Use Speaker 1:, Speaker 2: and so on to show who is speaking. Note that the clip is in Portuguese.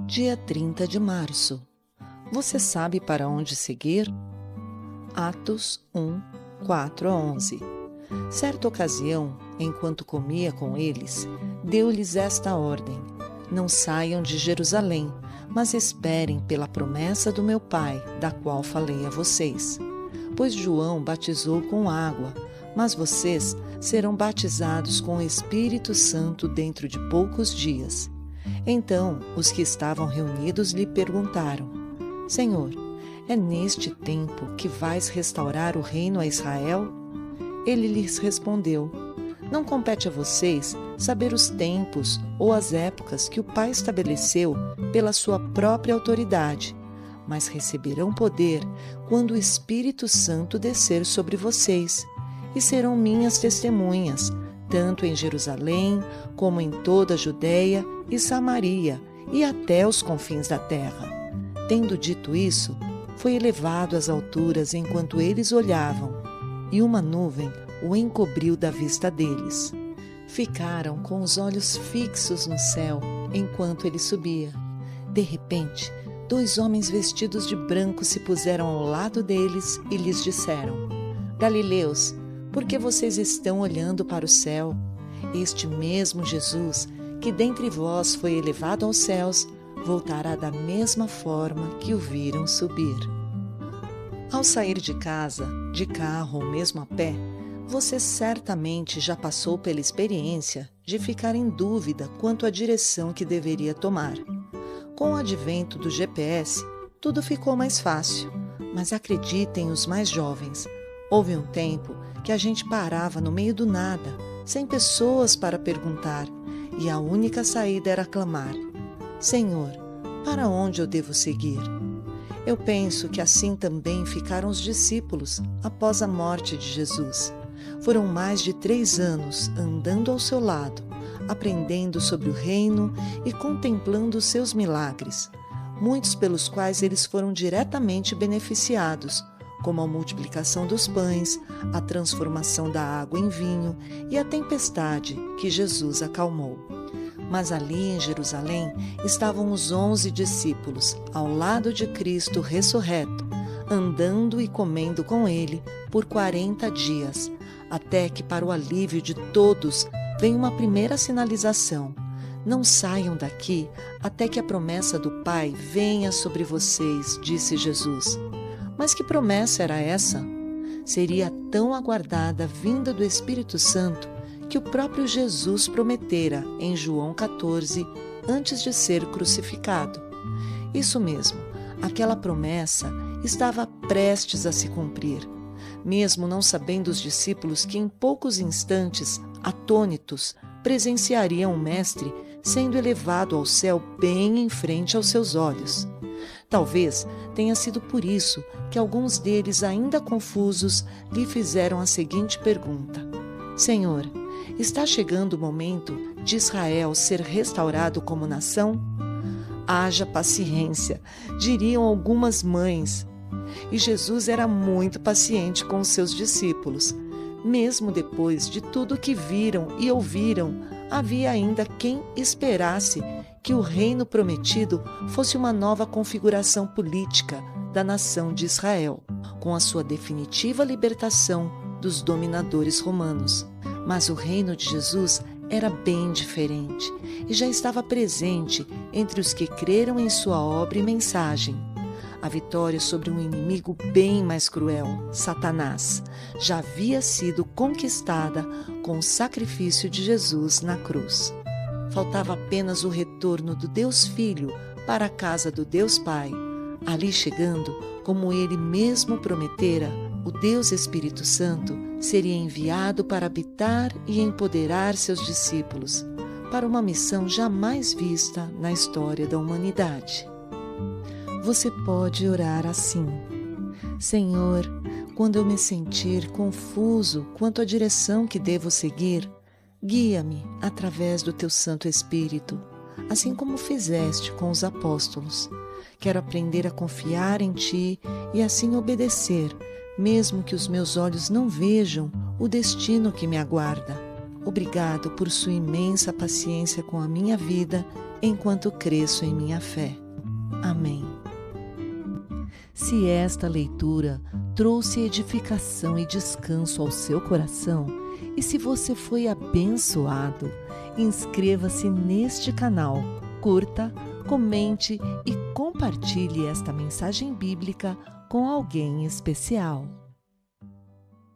Speaker 1: Dia 30 de março. Você sabe para onde seguir? Atos 1, 4 a 11. Certa ocasião, enquanto comia com eles, deu-lhes esta ordem: não saiam de Jerusalém, mas esperem pela promessa do meu Pai, da qual falei a vocês. Pois João batizou com água, mas vocês serão batizados com o Espírito Santo dentro de poucos dias. Então, os que estavam reunidos lhe perguntaram: Senhor, é neste tempo que vais restaurar o reino a Israel? Ele lhes respondeu: não compete a vocês saber os tempos ou as épocas que o Pai estabeleceu pela sua própria autoridade, mas receberão poder quando o Espírito Santo descer sobre vocês, e serão minhas testemunhas, tanto em Jerusalém, como em toda a Judeia e Samaria, e até os confins da terra. Tendo dito isso, foi elevado às alturas enquanto eles olhavam, e uma nuvem o encobriu da vista deles. Ficaram com os olhos fixos no céu enquanto ele subia. De repente, 2 homens vestidos de branco se puseram ao lado deles e lhes disseram: Galileus, por que vocês estão olhando para o céu? Este mesmo Jesus, que dentre vós foi elevado aos céus, voltará da mesma forma que o viram subir. Ao sair de casa, de carro ou mesmo a pé, você certamente já passou pela experiência de ficar em dúvida quanto à direção que deveria tomar. Com o advento do GPS, tudo ficou mais fácil, mas acreditem os mais jovens, houve um tempo que a gente parava no meio do nada, sem pessoas para perguntar, e a única saída era clamar: Senhor, para onde eu devo seguir? Eu penso que assim também ficaram os discípulos após a morte de Jesus. Foram mais de 3 anos andando ao seu lado, aprendendo sobre o reino e contemplando os seus milagres, muitos pelos quais eles foram diretamente beneficiados, como a multiplicação dos pães, a transformação da água em vinho e a tempestade que Jesus acalmou. Mas ali em Jerusalém estavam os 11 discípulos, ao lado de Cristo ressurreto, andando e comendo com ele por 40 dias, até que, para o alívio de todos, veio uma primeira sinalização: não saiam daqui até que a promessa do Pai venha sobre vocês, disse Jesus. Mas que promessa era essa? Seria a tão aguardada vinda do Espírito Santo que o próprio Jesus prometera em João 14, antes de ser crucificado. Isso mesmo, aquela promessa estava prestes a se cumprir. Mesmo não sabendo os discípulos que em poucos instantes, atônitos, presenciariam o Mestre sendo elevado ao céu bem em frente aos seus olhos. Talvez tenha sido por isso que alguns deles, ainda confusos, lhe fizeram a seguinte pergunta: Senhor, está chegando o momento de Israel ser restaurado como nação? Haja paciência, diriam algumas mães. E Jesus era muito paciente com os seus discípulos. Mesmo depois de tudo o que viram e ouviram, havia ainda quem esperasse que o reino prometido fosse uma nova configuração política da nação de Israel, com a sua definitiva libertação dos dominadores romanos. Mas o reino de Jesus era bem diferente e já estava presente entre os que creram em sua obra e mensagem. A vitória sobre um inimigo bem mais cruel, Satanás, já havia sido conquistada com o sacrifício de Jesus na cruz. Faltava apenas o retorno do Deus Filho para a casa do Deus Pai. Ali chegando, como ele mesmo prometera, o Deus Espírito Santo seria enviado para habitar e empoderar seus discípulos, para uma missão jamais vista na história da humanidade. Você pode orar assim: Senhor, quando eu me sentir confuso quanto à direção que devo seguir, guia-me através do teu Santo Espírito, assim como fizeste com os apóstolos. Quero aprender a confiar em ti e assim obedecer, mesmo que os meus olhos não vejam o destino que me aguarda. Obrigado por sua imensa paciência com a minha vida enquanto cresço em minha fé. Amém. Se esta leitura trouxe edificação e descanso ao seu coração, e se você foi abençoado, inscreva-se neste canal, curta, comente e compartilhe esta mensagem bíblica com alguém especial.